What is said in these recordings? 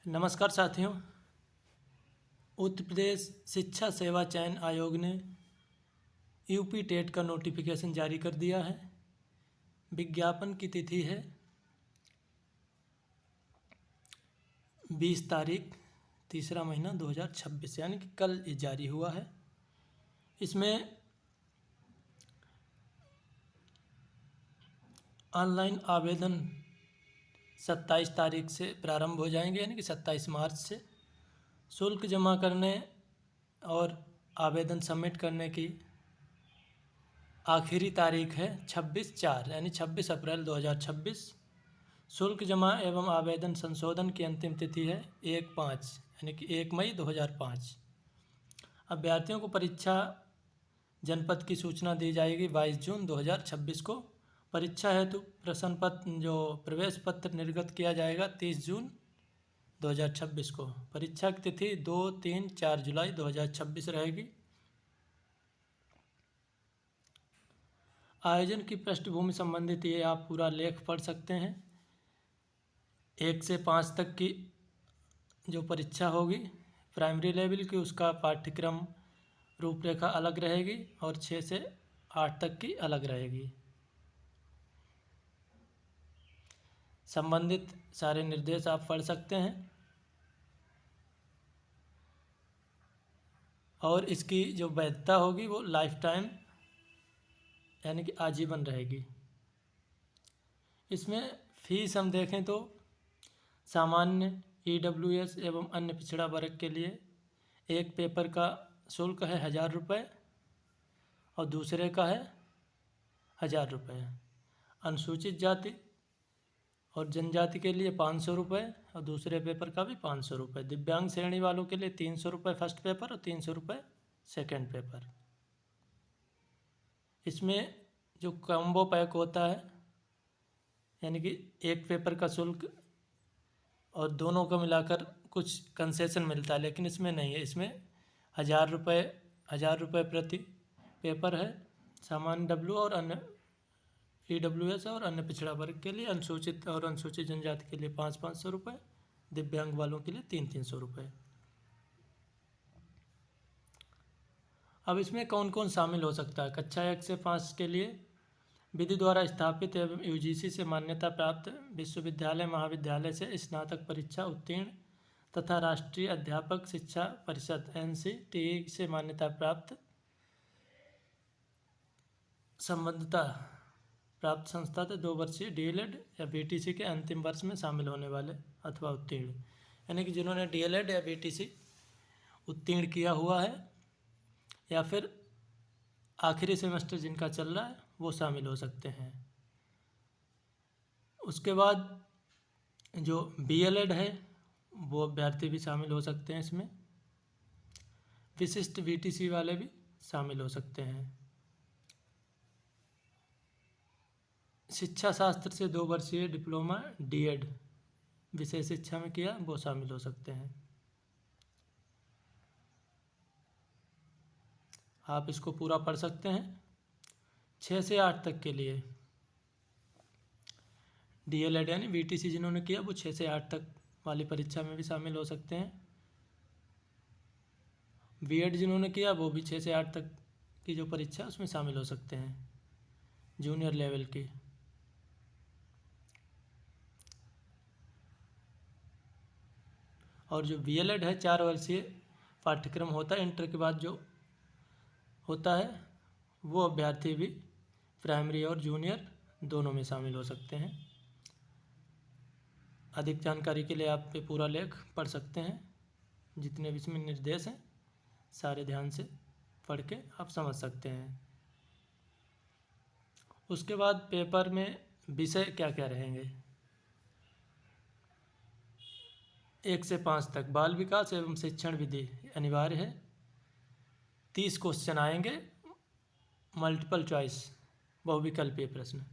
नमस्कार साथियों। उत्तर प्रदेश शिक्षा सेवा चयन आयोग ने यूपी टेट का नोटिफिकेशन जारी कर दिया है। विज्ञापन की तिथि है 20 तारीख तीसरा महीना 2026, यानी कि कल ये जारी हुआ है। इसमें ऑनलाइन आवेदन 27 तारीख से प्रारंभ हो जाएंगे, यानी कि 27 मार्च से। शुल्क जमा करने और आवेदन सबमिट करने की आखिरी तारीख है 26/4 यानी 26 अप्रैल 2026। शुल्क जमा एवं आवेदन संशोधन की अंतिम तिथि है 1/5 यानी कि 1 मई 2005। अभ्यर्थियों को परीक्षा जनपद की सूचना दी जाएगी 22 जून 2026 को। परीक्षा हेतु प्रश्न पत्र प्रवेश पत्र निर्गत किया जाएगा 30 जून 2026 को। परीक्षा की तिथि 2, 3, 4 जुलाई 2026 रहेगी। आयोजन की पृष्ठभूमि संबंधित ये आप पूरा लेख पढ़ सकते हैं। 1 से 5 तक की जो परीक्षा होगी प्राइमरी लेवल की, उसका पाठ्यक्रम रूपरेखा अलग रहेगी और 6 से 8 तक की अलग रहेगी। संबंधित सारे निर्देश आप पढ़ सकते हैं और इसकी जो वैधता होगी वो लाइफ टाइम यानी कि आजीवन रहेगी। इसमें फीस हम देखें तो सामान्य EWS एवं अन्य पिछड़ा वर्ग के लिए एक पेपर का शुल्क है 1000 रुपये और दूसरे का है 1000 रुपये। अनुसूचित जाति और जनजाति के लिए 500 रुपये और दूसरे पेपर का भी 500 रुपये। दिव्यांग श्रेणी वालों के लिए 300 रुपये फर्स्ट पेपर और 300 रुपये सेकेंड पेपर। इसमें जो कॉम्बो पैक होता है यानी कि एक पेपर का शुल्क और दोनों को मिलाकर कुछ कंसेशन मिलता है, लेकिन इसमें नहीं है। इसमें 1000 रुपये प्रति पेपर है सामान्य W और अन्य EWS और अन्य पिछड़ा वर्ग के लिए। अनुसूचित और अनुसूचित जनजाति के लिए 500 रुपये, दिव्यांग वालों के लिए 300 रुपये। अब इसमें कौन कौन शामिल हो सकता है? कक्षा 1 से 5 के लिए विधि द्वारा स्थापित एवं UGC से मान्यता प्राप्त विश्वविद्यालय महाविद्यालय से स्नातक परीक्षा उत्तीर्ण तथा राष्ट्रीय अध्यापक शिक्षा परिषद NCTE से मान्यता प्राप्त संबद्धता प्राप्त संस्था से 2 वर्षीय DLED या BTC के अंतिम वर्ष में शामिल होने वाले अथवा उत्तीर्ण, यानी कि जिन्होंने DLED या BTC उत्तीर्ण किया हुआ है या फिर आखिरी सेमेस्टर जिनका चल रहा है वो शामिल हो सकते हैं। उसके बाद जो BLED है वो अभ्यर्थी भी शामिल हो सकते हैं इसमें। विशिष्ट BTC वाले भी शामिल हो सकते हैं। शिक्षा शास्त्र से 2 वर्षीय डिप्लोमा DED विषय शिक्षा में किया वो शामिल हो सकते हैं। आप इसको पूरा पढ़ सकते हैं। 6 से 8 तक के लिए DLED यानी BTC जिन्होंने किया वो 6 से 8 तक वाली परीक्षा में भी शामिल हो सकते हैं। BEd जिन्होंने किया वो भी 6 से 8 तक की जो परीक्षा उसमें शामिल हो सकते हैं, जूनियर लेवल की। और जो BLED है 4 वर्षीय पाठ्यक्रम होता है, इंटर के बाद जो होता है वो अभ्यर्थी भी प्राइमरी और जूनियर दोनों में शामिल हो सकते हैं। अधिक जानकारी के लिए आप पे पूरा लेख पढ़ सकते हैं। जितने भी इसमें निर्देश हैं सारे ध्यान से पढ़ के आप समझ सकते हैं। उसके बाद पेपर में विषय क्या क्या रहेंगे? 1 से 5 तक बाल विकास एवं शिक्षण विधि अनिवार्य है। 30 क्वेश्चन आएंगे, मल्टीपल चॉइस बहुविकल्पीय प्रश्न।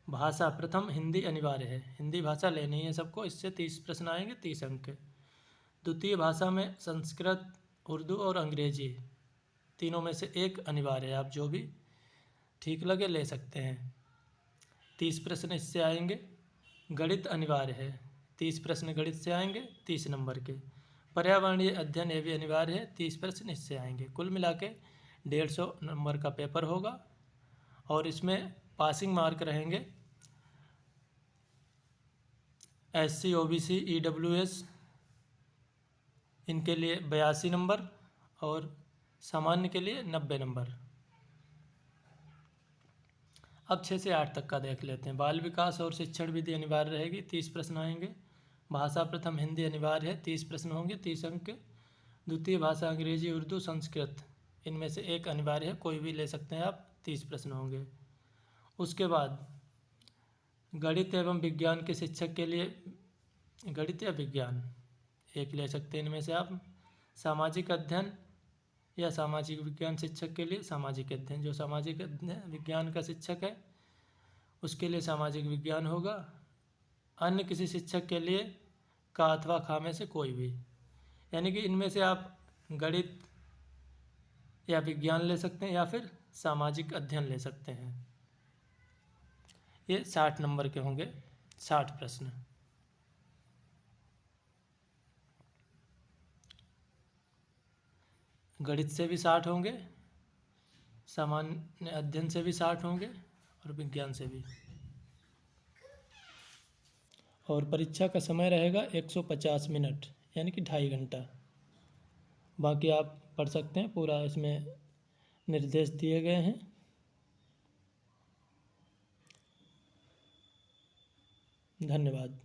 भाषा प्रथम हिंदी अनिवार्य है, हिंदी भाषा लेनी है सबको। इससे 30 प्रश्न आएंगे, 30 अंक। द्वितीय भाषा में संस्कृत, उर्दू और अंग्रेजी तीनों में से एक अनिवार्य है। आप जो भी ठीक लगे ले सकते हैं। 30 प्रश्न इससे आएंगे। गणित अनिवार्य है, 30 प्रश्न गणित से आएंगे 30 नंबर के। पर्यावरणीय अध्ययन ये भी अनिवार्य है, 30 प्रश्न इससे आएंगे। कुल मिला के 150 नंबर का पेपर होगा और इसमें पासिंग मार्क रहेंगे SC OBC EWS इनके लिए 82 नंबर और सामान्य के लिए 90 नंबर। अब 6 से 8 तक का देख लेते हैं। बाल विकास और शिक्षण विधि अनिवार्य रहेगी, 30 प्रश्न आएंगे। भाषा प्रथम हिंदी अनिवार्य है, 30 प्रश्न होंगे, 30 अंक के। द्वितीय भाषा अंग्रेजी, उर्दू, संस्कृत इनमें से एक अनिवार्य है, कोई भी ले सकते हैं आप, 30 प्रश्न होंगे। उसके बाद गणित एवं विज्ञान के शिक्षक के लिए गणित या विज्ञान एक ले सकते हैं इनमें से आप। सामाजिक अध्ययन या सामाजिक विज्ञान शिक्षक के लिए सामाजिक अध्ययन, जो सामाजिक विज्ञान का शिक्षक है उसके लिए सामाजिक विज्ञान होगा। अन्य किसी शिक्षक के लिए का अथवा खा में से कोई भी, यानी कि इनमें से आप गणित या विज्ञान ले सकते हैं या फिर सामाजिक अध्ययन ले सकते हैं। ये 60 नंबर के होंगे, 60 प्रश्न। गणित से भी 60 होंगे, सामान्य अध्ययन से भी 60 होंगे और विज्ञान से भी। और परीक्षा का समय रहेगा 150 मिनट, यानी कि 2.5 घंटा। बाकी आप पढ़ सकते हैं, पूरा इसमें निर्देश दिए गए हैं। धन्यवाद।